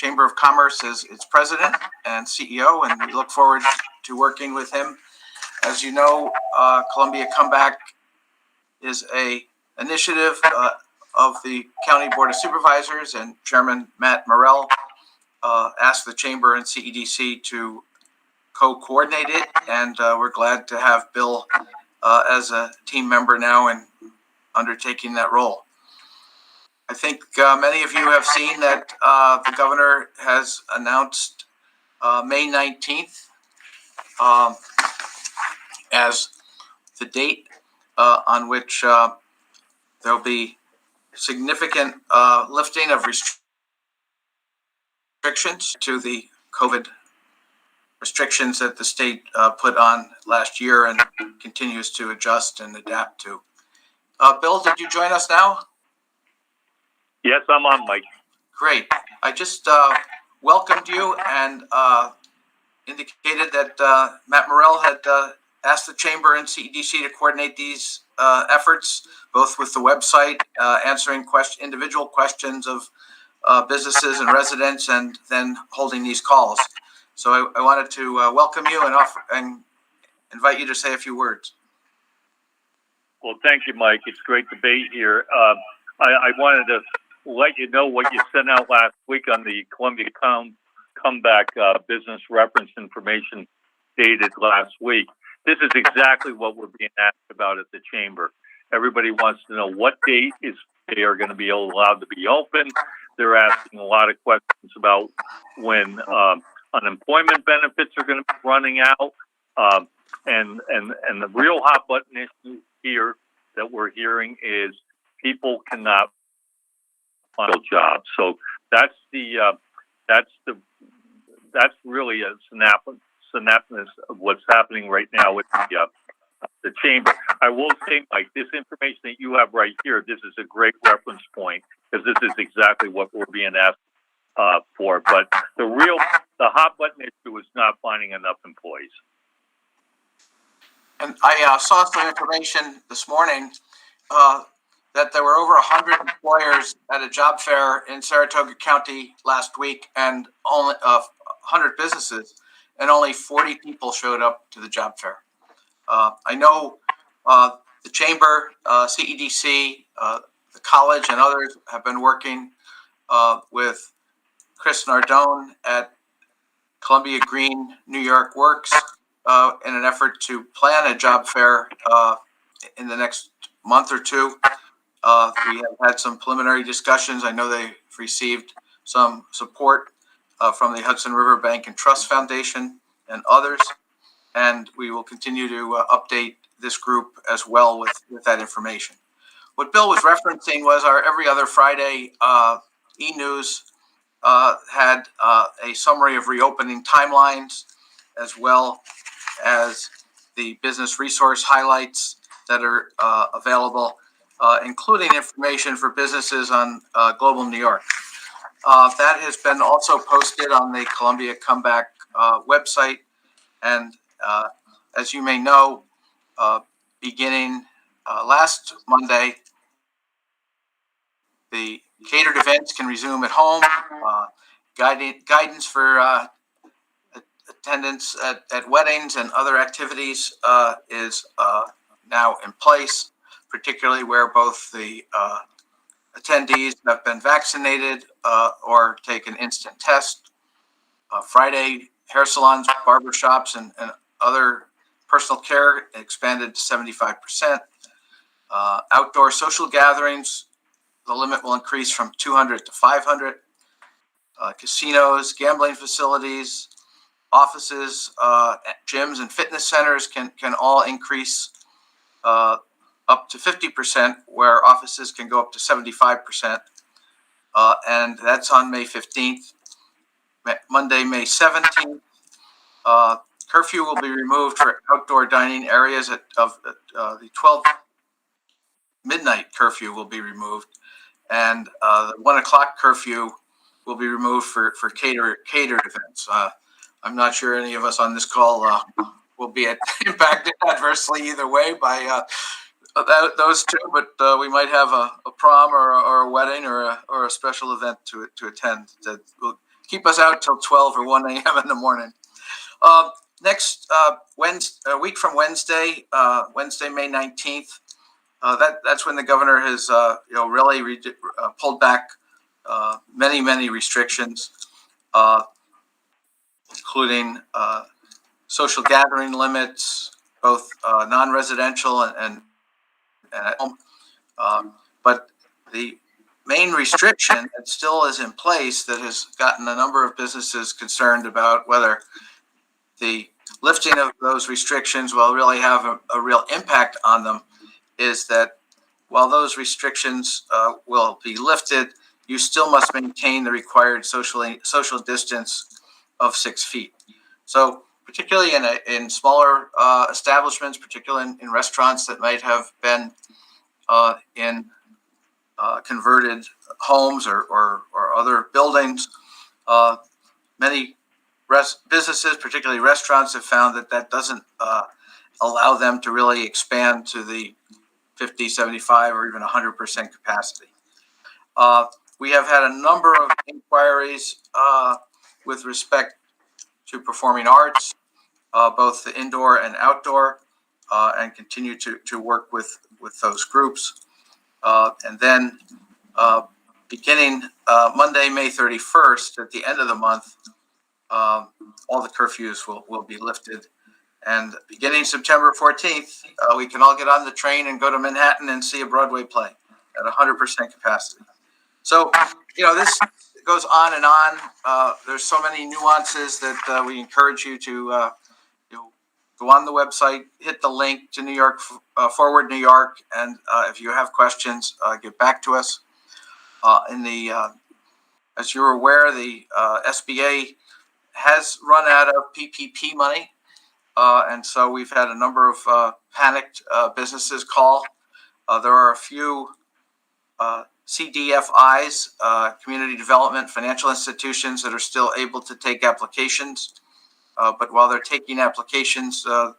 Chamber of Commerce as its president and CEO, and we look forward to working with him. As you know, Columbia Comeback is a initiative of the County Board of Supervisors, and Chairman Matt Morrell asked the Chamber and CEDC to co-coordinate it, and we're glad to have Bill as a team member now and undertaking that role. I think many of you have seen that the governor has announced May 19th as the date on which there'll be significant lifting of restrictions to the COVID restrictions that the state put on last year and continues to adjust and adapt to. Bill, did you join us now? Yes, I'm on, Mike. Great. I just welcomed you and indicated that Matt Morrell had asked the Chamber and CEDC to coordinate these efforts, both with the website, answering individual questions of businesses and residents, and then holding these calls. So I wanted to welcome you and invite you to say a few words. Well, thank you, Mike. It's great to be here. I wanted to let you know what you sent out last week on the Columbia Comeback business reference information dated last week. This is exactly what we're being asked about at the Chamber. Everybody wants to know what date they are going to be allowed to be open. They're asking a lot of questions about when unemployment benefits are going to be running out. And the real hot button issue here that we're hearing is people cannot find jobs. So that's really a synopsis of what's happening right now with the Chamber. I will say, Mike, this information that you have right here, this is a great reference point because this is exactly what we're being asked for. But the hot button issue is not finding enough employees. And I saw some information this morning that there were over 100 employers at a job fair in Saratoga County last week, and only 100 businesses, and only 40 people showed up to the job fair. I know the Chamber, CEDC, the college, and others have been working with Chris Nardone at Columbia Green New York Works in an effort to plan a job fair in the next month or two. We have had some preliminary discussions. I know they've received some support from the Hudson River Bank and Trust Foundation and others, and we will continue to update this group as well with that information. What Bill was referencing was our every other Friday e-news had a summary of reopening timelines, as well as the business resource highlights that are available, including information for businesses on Global New York. That has been also posted on the Columbia Comeback website. And as you may know, beginning last Monday, the catered events can resume at home. Guidance for attendance at weddings and other activities is now in place, particularly where both the attendees have been vaccinated or take an instant test. Friday, hair salons, barbershops, and other personal care expanded to 75%. Outdoor social gatherings, the limit will increase from 200 to 500. Casinos, gambling facilities, offices, gyms, and fitness centers can all increase up to 50%, where offices can go up to 75%. And that's on May 15th. Monday, May 17th, curfew will be removed for outdoor dining areas of the 12 midnight curfew will be removed, and the 1 o'clock curfew will be removed for catered events. I'm not sure any of us on this call will be impacted adversely either way by those two, but we might have a prom or a wedding or a special event to attend that will keep us out till 12 or 1 a.m. in the morning. Next Wednesday, a week from Wednesday, Wednesday, May 19th, that's when the governor has really pulled back many restrictions, including social gathering limits, both non-residential and at home. But the main restriction that still is in place that has gotten a number of businesses concerned about whether the lifting of those restrictions will really have a real impact on them is that while those restrictions will be lifted, you still must maintain the required social distance of 6 feet. So particularly in smaller establishments, particularly in restaurants that might have been in converted homes or other buildings, many businesses, particularly restaurants, have found that doesn't allow them to really expand to the 50, 75, or even 100% capacity. We have had a number of inquiries with respect to performing arts, both the indoor and outdoor, and continue to work with those groups. And then beginning Monday, May 31st, at the end of the month, all the curfews will be lifted. And beginning September 14th, we can all get on the train and go to Manhattan and see a Broadway play at 100% capacity. So, this goes on and on. There's so many nuances that we encourage you to go on the website, hit the link to New York, Forward New York, and if you have questions, get back to us. As you're aware, the SBA has run out of PPP money, and so we've had a number of panicked businesses call. There are a few CDFIs, community development financial institutions, that are still able to take applications. But while they're taking applications back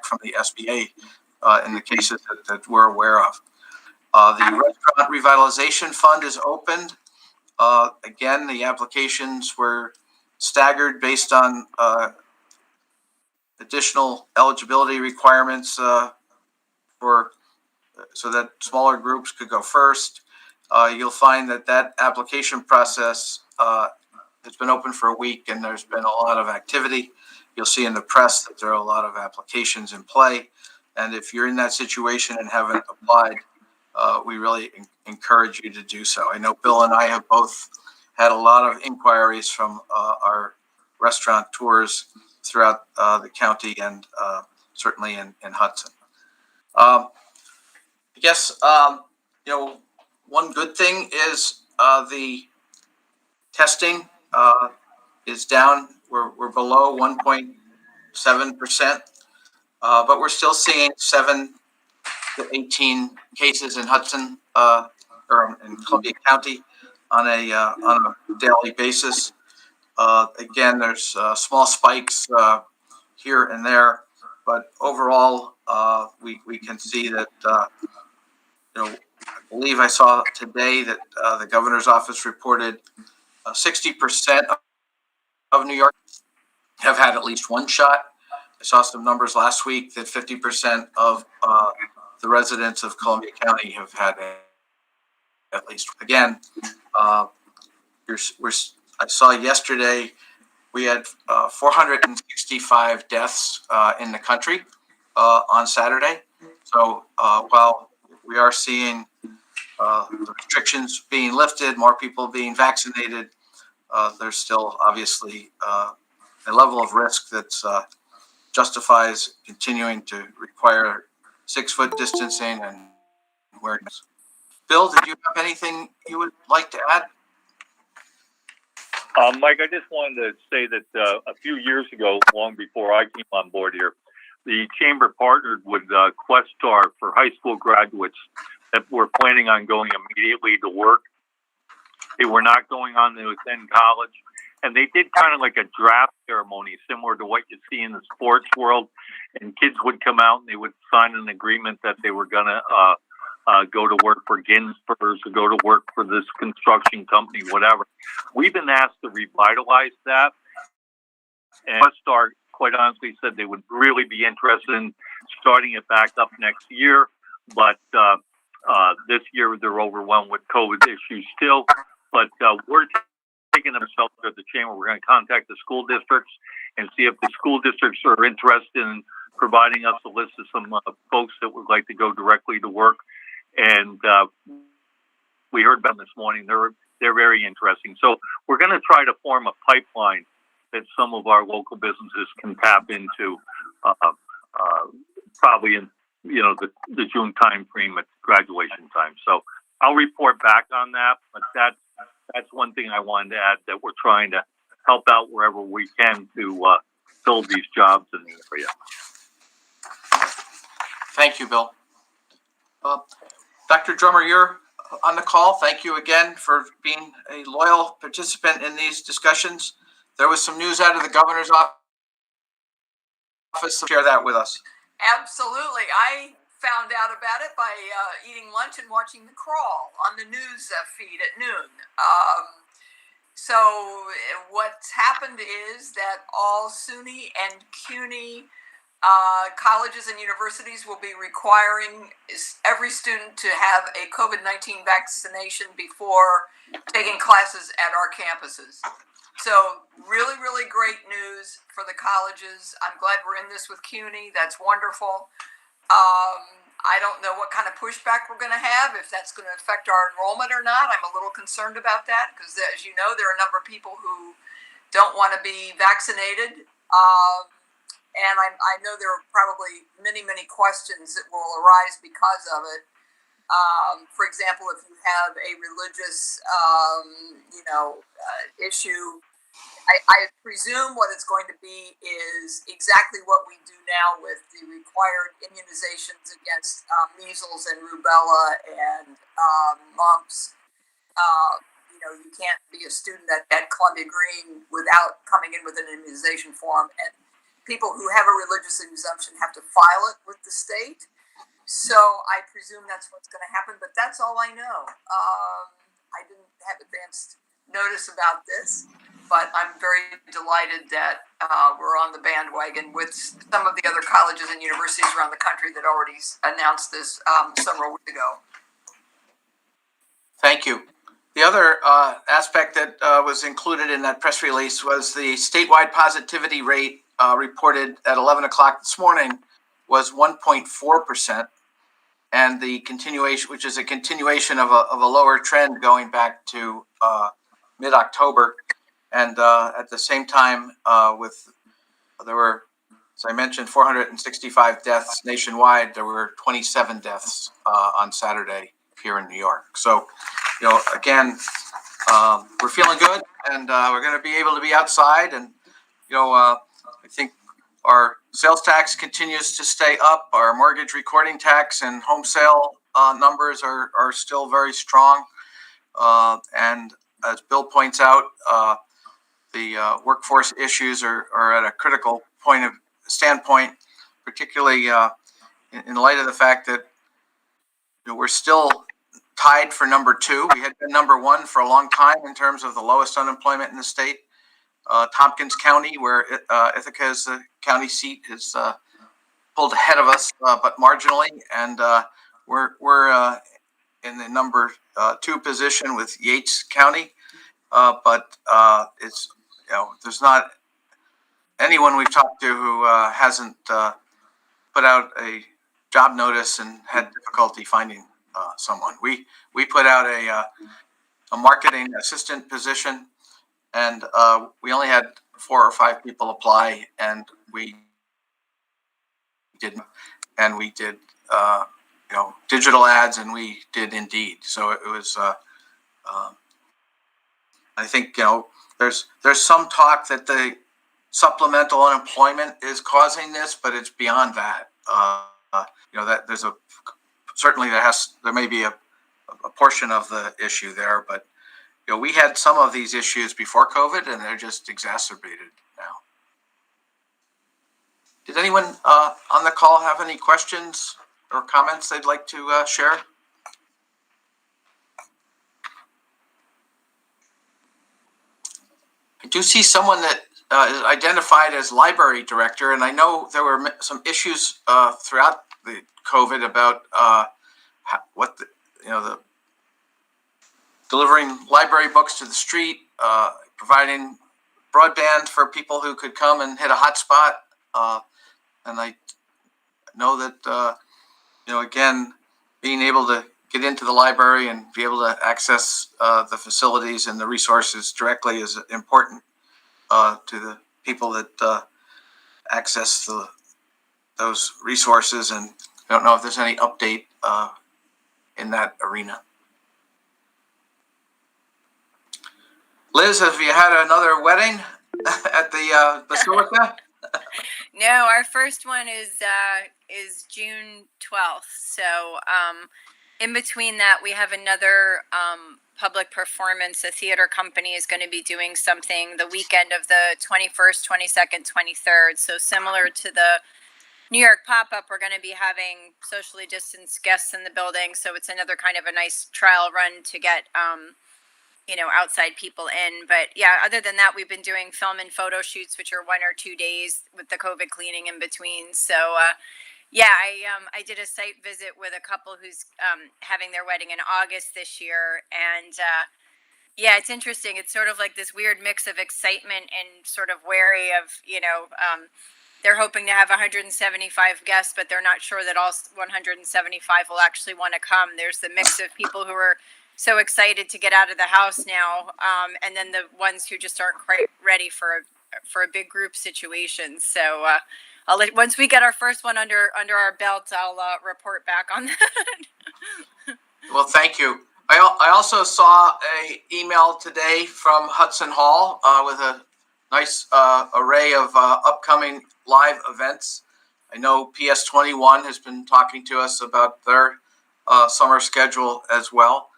from the SBA in the cases that we're aware of. The Restaurant Revitalization Fund is opened. Again, the applications were staggered based on additional eligibility requirements so that smaller groups could go first. You'll find that application process has been open for a week, and there's been a lot of activity. You'll see in the press that there are a lot of applications in play. And if you're in that situation and haven't applied, we really encourage you to do so. I know Bill and I have both had a lot of inquiries from our restaurant tours throughout the county and certainly in Hudson. I guess, one good thing is the testing is down. We're below 1.7%, but we're still seeing 7 to 18 cases in Hudson or in Columbia County on a daily basis. Again, there's small spikes here and there, but overall, we can see that. I believe I saw today that the governor's office reported 60% of New York have had at least one shot. I saw some numbers last week that 50% of the residents of Columbia County have had at least. Again, I saw yesterday we had 465 deaths in the country on Saturday. So while we are seeing the restrictions being lifted, more people being vaccinated, there's still obviously a level of risk that justifies continuing to require 6-foot distancing and awareness. Bill, did you have anything you would like to add? Mike, I just wanted to say that a few years ago, long before I came on board here, the Chamber partnered with Questar for high school graduates that were planning on going immediately to work. They were not going on to attend college. And they did kind of like a draft ceremony, similar to what you see in the sports world. And kids would come out and they would sign an agreement that they were going to go to work for Ginsburg's or go to work for this construction company, whatever. We've been asked to revitalize that. And Star, quite honestly, said they would really be interested in starting it back up next year. But this year they're overwhelmed with COVID issues still. But we're taking ourselves at the chamber. We're going to contact the school districts and see if the school districts are interested in providing us a list of some folks that would like to go directly to work. And we heard about them this morning. They're very interesting. So we're going to try to form a pipeline that some of our local businesses can tap into, probably in the June time frame at graduation time. So I'll report back on that. But that's one thing I wanted to add, that we're trying to help out wherever we can to fill these jobs in the area. Thank you, Bill. Dr. Drummer, you're on the call. Thank you again for being a loyal participant in these discussions. There was some news out of the governor's office. Share that with us. Absolutely. I found out about it by eating lunch and watching The Crawl on the news feed at noon. So what's happened is that all SUNY and CUNY colleges and universities will be requiring every student to have a COVID-19 vaccination before taking classes at our campuses. So really, really great news for the colleges. I'm glad we're in this with CUNY. That's wonderful. I don't know what kind of pushback we're going to have, if that's going to affect our enrollment or not. I'm a little concerned about that because, as you know, there are a number of people who don't want to be vaccinated. And I know there are probably many, many questions that will arise because of it. For example, if you have a religious, issue, I presume what it's going to be is exactly what we do now with the required immunizations against measles and rubella and mumps. You can't be a student at Columbia Green without coming in with an immunization form, and people who have a religious exemption have to file it with the state. So I presume that's what's going to happen, but that's all I know. I didn't have advanced notice about this, but I'm very delighted that we're on the bandwagon with some of the other colleges and universities around the country that already announced this several weeks ago. Thank you. The other aspect that was included in that press release was the statewide positivity rate reported at 11 o'clock this morning was 1.4%, and the continuation, which is a continuation of a lower trend going back to mid-October. And at the same time, there were, as I mentioned, 465 deaths nationwide. There were 27 deaths on Saturday here in New York. So, again, we're feeling good, and we're going to be able to be outside. And, I think our sales tax continues to stay up. Our mortgage recording tax and home sale numbers are still very strong. And as Bill points out, the workforce issues are at a critical standpoint, particularly in light of the fact that we're still tied for number 2. We had been number 1 for a long time in terms of the lowest unemployment in the state. Tompkins County, where Ithaca is the county seat, is pulled ahead of us, but marginally, and we're in the number 2 position with Yates County. But it's there's not anyone we've talked to who hasn't put out a job notice and had difficulty finding someone. We put out a marketing assistant position, and we only had 4 or 5 people apply, and we did digital ads, and we did Indeed. So it was. I think there's some talk that the supplemental unemployment is causing this, but it's beyond that. That there's there may be a portion of the issue there, but we had some of these issues before COVID, and they're just exacerbated now. Did anyone on the call have any questions or comments they'd like to share? do see someone that is identified as library director, and I know there were some issues throughout the COVID about what the delivering library books to the street, providing broadband for people who could come and hit a hotspot, and I know that again, being able to get into the library and be able to access the facilities and the resources directly is important to the people that access those resources. And I don't know if there's any update in that arena. Liz, have you had another wedding at the Basilica? No, our first one is June 12th. So in between that, we have another public performance. A theater company is going to be doing something the weekend of the 21st, 22nd, 23rd. So similar to the New York pop-up, we're going to be having socially distanced guests in the building. So it's another kind of a nice trial run to get outside people in. But yeah, other than that, we've been doing film and photo shoots, which are 1 or 2 days with the COVID cleaning in between. So I did a site visit with a couple who's having their wedding in August this year, and it's interesting. It's sort of like this weird mix of excitement and sort of wary of they're hoping to have 175 guests, but they're not sure that all 175 will actually want to come. There's the mix of people who are so excited to get out of the house now, and then the ones who just aren't quite ready for a big group situation. So once we get our first one under our belt, I'll report back on that. Well, thank you. I also saw a email today from Hudson Hall with a nice array of upcoming live events. I know PS21 has been talking to us about their summer schedule as well.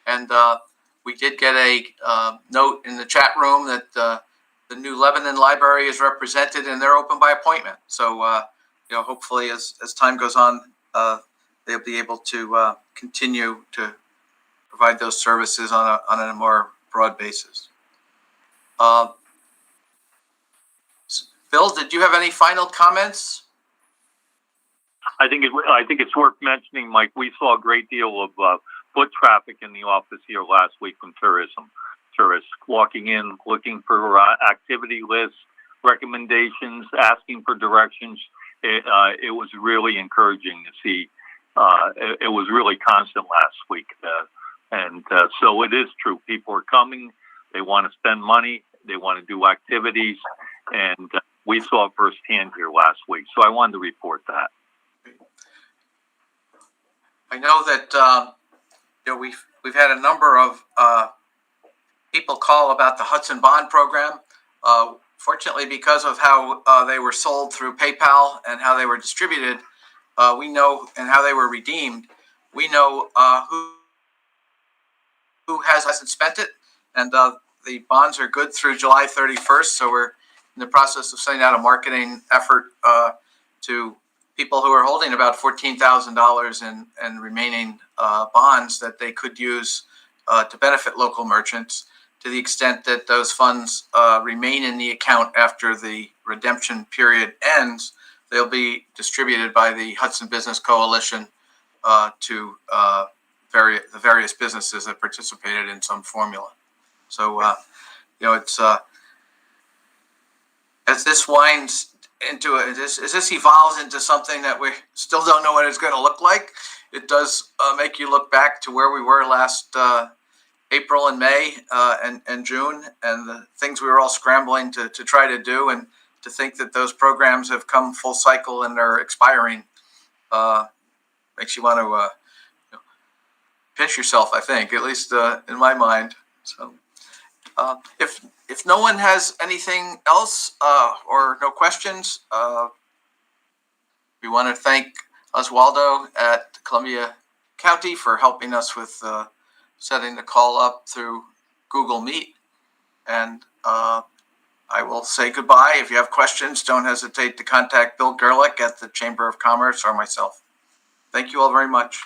And we did get a note in the chat room that the New Lebanon Library is represented and they're open by appointment. So, hopefully as time goes on, they'll be able to continue to provide those services on a more broad basis. Bill, did you have any final comments? I think it's worth mentioning, Mike. We saw a great deal of foot traffic in the office here last week from tourists walking in, looking for activity lists, recommendations, asking for directions. It was really encouraging to see. It was really constant last week, so it is true. People are coming. They want to spend money. They want to do activities, and we saw it firsthand here last week. So I wanted to report that. I know that we've had a number of people call about the Hudson Bond program. Fortunately, because of how they were sold through PayPal and how they were distributed, we know, and how they were redeemed, we know who hasn't spent it, and the bonds are good through July 31st. So we're in the process of sending out a marketing effort to people who are holding about $14,000 in remaining bonds that they could use to benefit local merchants. To the extent that those funds remain in the account after the redemption period ends, they'll be distributed by the Hudson Business Coalition to the various businesses that participated in some formula. So, it's as this winds into as this evolves into something that we still don't know what it's going to look like, it does make you look back to where we were last April and May and June, and the things we were all scrambling to try to do, and to think that those programs have come full cycle and are expiring makes you want to pinch yourself, I think, at least in my mind. So if no one has anything else or no questions, we want to thank Oswaldo at Columbia County for helping us with setting the call up through Google Meet. And I will say goodbye. If you have questions, don't hesitate to contact Bill Gerlich at the Chamber of Commerce or myself. Thank you all very much.